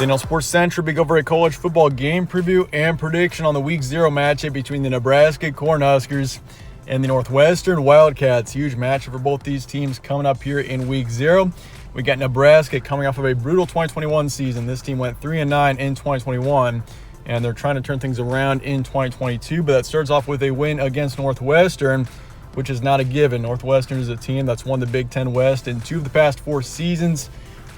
Then on Sports Central, we go over a college football game preview and prediction on the Week 0 matchup between the Nebraska Cornhuskers and the Northwestern Wildcats. Huge matchup for both these teams coming up here in Week 0. We got Nebraska coming off of a brutal 2021 season. This team went 3-9 in 2021, and they're trying to turn things around in 2022. But that starts off with a win against Northwestern, which is not a given. Northwestern is a team that's won the Big Ten West in 2 of the past 4 seasons,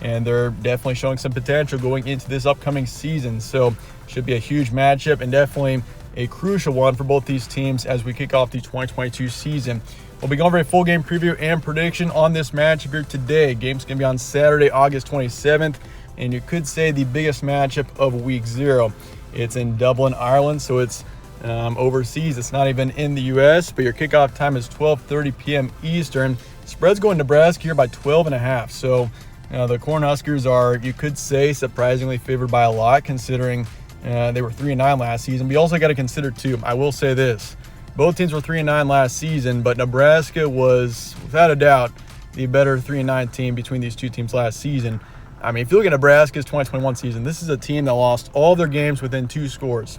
and they're definitely showing some potential going into this upcoming season. So should be a huge matchup and definitely a crucial one for both these teams as we kick off the 2022 season. We'll be going over a full game preview and prediction on this matchup here today. Game's going to be on Saturday, August 27th, and you could say the biggest matchup of Week 0. It's in Dublin, Ireland, so it's overseas. It's not even in the U.S., but your kickoff time is 12:30 p.m. Eastern. Spread's going Nebraska here by 12.5. So the Cornhuskers are, you could say, surprisingly favored by a lot, considering they were 3-9 last season. But you also got to consider, too, I will say this. Both teams were 3-9 last season, but Nebraska was, without a doubt, the better 3-9 team between these two teams last season. I mean, if you look at Nebraska's 2021 season, this is a team that lost all their games within 2 scores.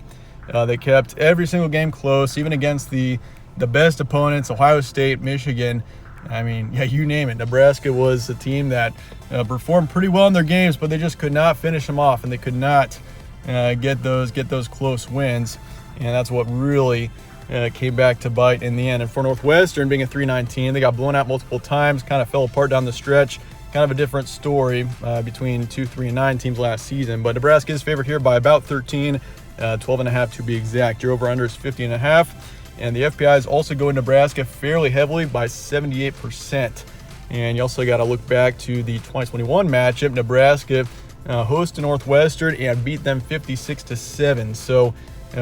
They kept every single game close, even against the best opponents, Ohio State, Michigan. I mean, yeah, you name it. Nebraska was a team that performed pretty well in their games, but they just could not finish them off, and they could not get those close wins. And that's what really came back to bite in the end. And for Northwestern, being a 3-9 team, they got blown out multiple times, kind of fell apart down the stretch. Kind of a different story between 2 3-9 teams last season. But Nebraska is favored here by about 13, 12.5 to be exact. Your over-under is 50.5. And the FPI is also going Nebraska fairly heavily by 78%. And you also got to look back to the 2021 matchup. Nebraska hosted Northwestern and beat them 56-7. So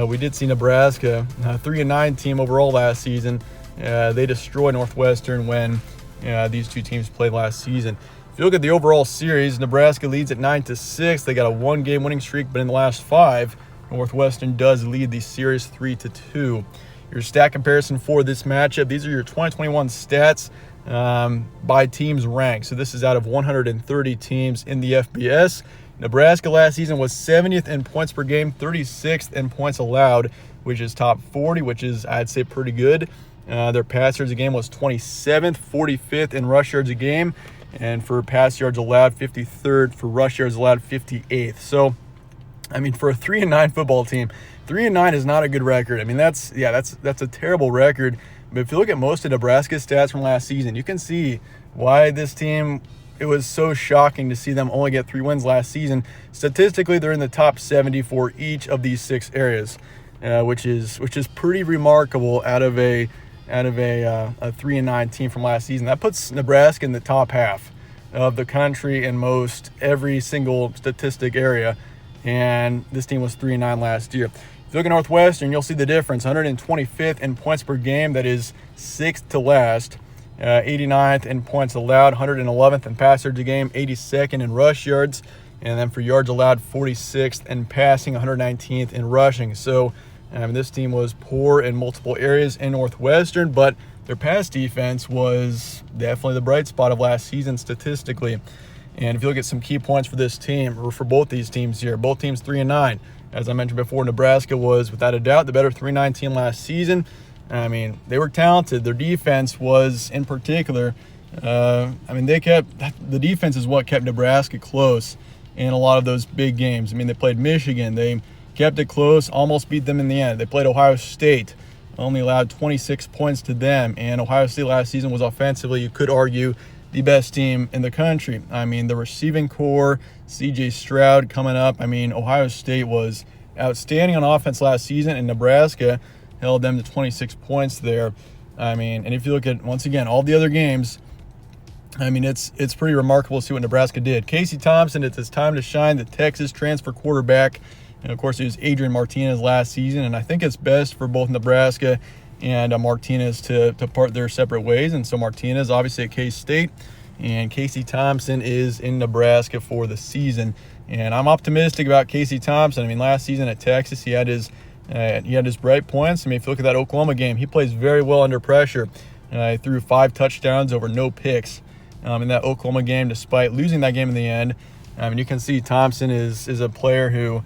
we did see Nebraska, a 3-9 team overall last season. They destroyed Northwestern when these two teams played last season. If you look at the overall series, Nebraska leads at 9-6. They got a 1-game winning streak, but in the last 5, Northwestern does lead the series 3-2. Your stat comparison for this matchup, these are your 2021 stats by teams ranked. So this is out of 130 teams in the FBS. Nebraska last season was 70th in points per game, 36th in points allowed, which is top 40, which is, I'd say, pretty good. Their pass yards a game was 27th, 45th in rush yards a game, and for pass yards allowed, 53rd, for rush yards allowed, 58th. So, I mean, for a 3-9 football team, 3-9 is not a good record. I mean, that's a terrible record. But if you look at most of Nebraska's stats from last season, you can see why this team, it was so shocking to see them only get 3 wins last season. Statistically, they're in the top 70 for each of these 6 areas, which is pretty remarkable out of a 3-9 team from last season. That puts Nebraska in the top half of the country in most every single statistic area. And this team was 3-9 last year. If you look at Northwestern, you'll see the difference. 125th in points per game, that is 6th to last. 89th in points allowed, 111th in pass yards a game, 82nd in rush yards, and then for yards allowed, 46th in passing, 119th in rushing. So this team was poor in multiple areas in Northwestern, but their pass defense was definitely the bright spot of last season statistically. And if you look at some key points for this team, or for both these teams here, both teams 3-9. As I mentioned before, Nebraska was, without a doubt, the better 3-9 team last season. I mean, they were talented. Their defense was, in particular, the defense is what kept Nebraska close in a lot of those big games. I mean, they played Michigan. They kept it close, almost beat them in the end. They played Ohio State, only allowed 26 points to them. And Ohio State last season was offensively, you could argue, the best team in the country. I mean, the receiving core, C.J. Stroud coming up. I mean, Ohio State was outstanding on offense last season, and Nebraska held them to 26 points there. I mean, and if you look at, once again, all the other games, I mean, it's pretty remarkable to see what Nebraska did. Casey Thompson, it's his time to shine, the Texas transfer quarterback. And, of course, it was Adrian Martinez last season, and I think it's best for both Nebraska and Martinez to part their separate ways. And so Martinez, obviously at K-State, and Casey Thompson is in Nebraska for the season. And I'm optimistic about Casey Thompson. I mean, last season at Texas, he had his bright points. I mean, if you look at that Oklahoma game, he plays very well under pressure. He threw 5 touchdowns over no picks in that Oklahoma game, despite losing that game in the end. I mean, you can see Thompson is a player who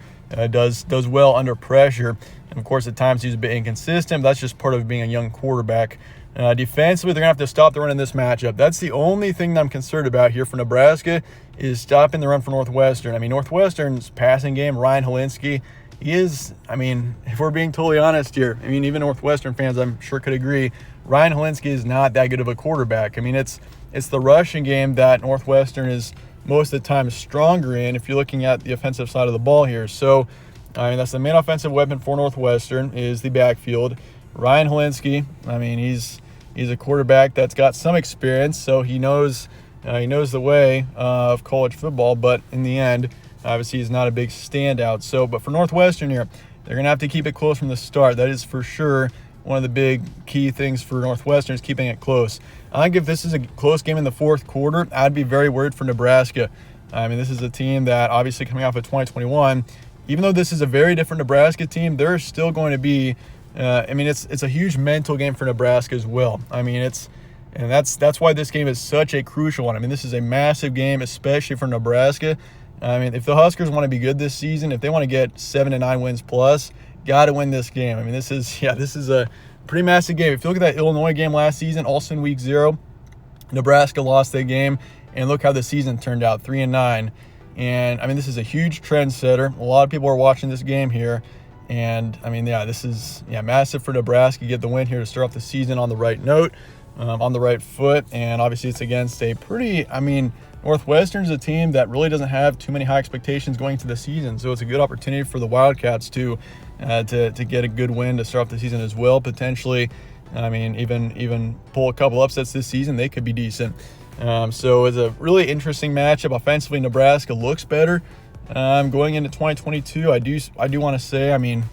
does well under pressure. And of course, at times he's a bit inconsistent. But that's just part of being a young quarterback. Defensively, they're going to have to stop the run in this matchup. That's the only thing that I'm concerned about here for Nebraska is stopping the run for Northwestern. I mean, Northwestern's passing game, Ryan Helinski, he is, I mean, if we're being totally honest here, I mean, even Northwestern fans, I'm sure, could agree, Ryan Helinski is not that good of a quarterback. I mean, it's the rushing game that Northwestern is most of the time stronger in if you're looking at the offensive side of the ball here. So, I mean, that's the main offensive weapon for Northwestern is the backfield. Ryan Helinski, I mean, he's a quarterback that's got some experience, so he knows the way of college football, but in the end, obviously he's not a big standout. So, but for Northwestern here, they're going to have to keep it close from the start. That is for sure one of the big key things for Northwestern is keeping it close. I think if this is a close game in the fourth quarter, I'd be very worried for Nebraska. I mean, this is a team that obviously coming off of 2021, even though this is a very different Nebraska team, they're still going to be I mean, it's a huge mental game for Nebraska as well. I mean, that's why this game is such a crucial one. I mean, this is a massive game, especially for Nebraska. I mean, if the Huskers want to be good this season, if they want to get 7 to 9 wins plus, got to win this game. I mean, this is a pretty massive game. If you look at that Illinois game last season, also in week 0, Nebraska lost that game, and look how the season turned out, 3-9. And I mean, this is a huge trendsetter. A lot of people are watching this game here. And I mean, this is massive for Nebraska. Get the win here to start off the season on the right note, on the right foot. And obviously it's against Northwestern's a team that really doesn't have too many high expectations going into the season. So it's a good opportunity for the Wildcats to get a good win to start off the season as well. Potentially, I mean, even pull a couple upsets this season, they could be decent. So it's a really interesting matchup. Offensively, Nebraska looks better. Going into 2022, I do want to say, I mean,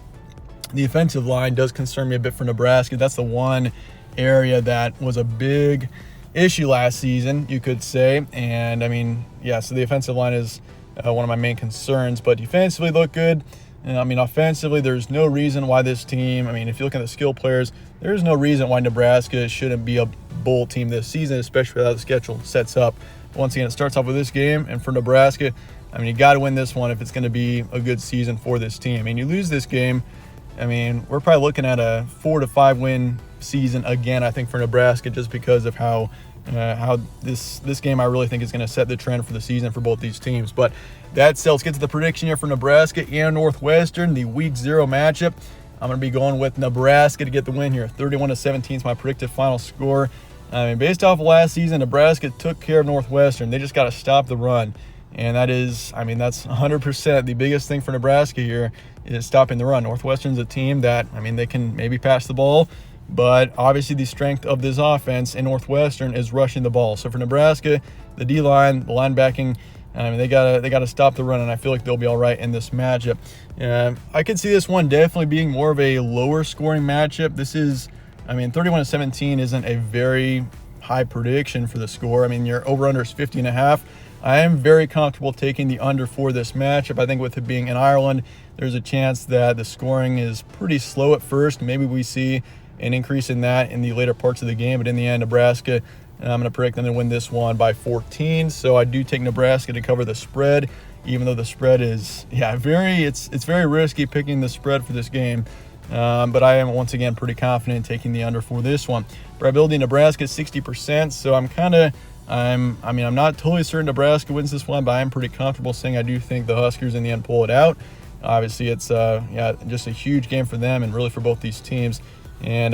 the offensive line does concern me a bit for Nebraska. That's the one area that was a big issue last season, you could say. And I mean, so the offensive line is one of my main concerns, but defensively look good. And I mean, offensively, there's no reason why this team, I mean, if you look at the skill players, there's no reason why Nebraska shouldn't be a bowl team this season, especially how the schedule sets up. Once again, it starts off with this game, and for Nebraska, I mean, you got to win this one if it's going to be a good season for this team. I mean, you lose this game, I mean, we're probably looking at a 4 to 5 win season again, I think, for Nebraska, just because of how this game I really think is going to set the trend for the season for both these teams. But that said, let's get to the prediction here for Nebraska and Northwestern, the week 0 matchup. I'm going to be going with Nebraska to get the win here. 31-17 is my predicted final score. I mean, based off of last season, Nebraska took care of Northwestern. They just got to stop the run. And that is, I mean, that's 100% the biggest thing for Nebraska here is stopping the run. Northwestern's a team that, I mean, they can maybe pass the ball, but obviously the strength of this offense in Northwestern is rushing the ball. So for Nebraska, the D-line, the linebacking, I mean, they gotta stop the run, and I feel like they'll be all right in this matchup. I could see this one definitely being more of a lower scoring matchup. This is, I mean, 31-17 isn't a very high prediction for the score. I mean, your over-under is 50.5. I am very comfortable taking the under for this matchup. I think with it being in Ireland, there's a chance that the scoring is pretty slow at first. Maybe we see an increase in that in the later parts of the game, but in the end, Nebraska, I'm going to predict them to win this one by 14. So I do take Nebraska to cover the spread, even though the spread is, it's very risky picking the spread for this game. But I am once again pretty confident in taking the under for this one. Probability Nebraska is 60%, so I'm not totally certain Nebraska wins this one, but I'm pretty comfortable saying I do think the Huskers in the end pull it out. Obviously, it's just a huge game for them and really for both these teams. And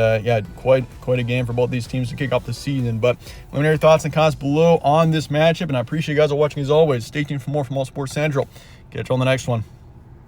quite a game for both these teams to kick off the season. But let me know your thoughts and comments below on this matchup, and I appreciate you guys watching as always. Stay tuned for more from All Sports Central. Catch you on the next one.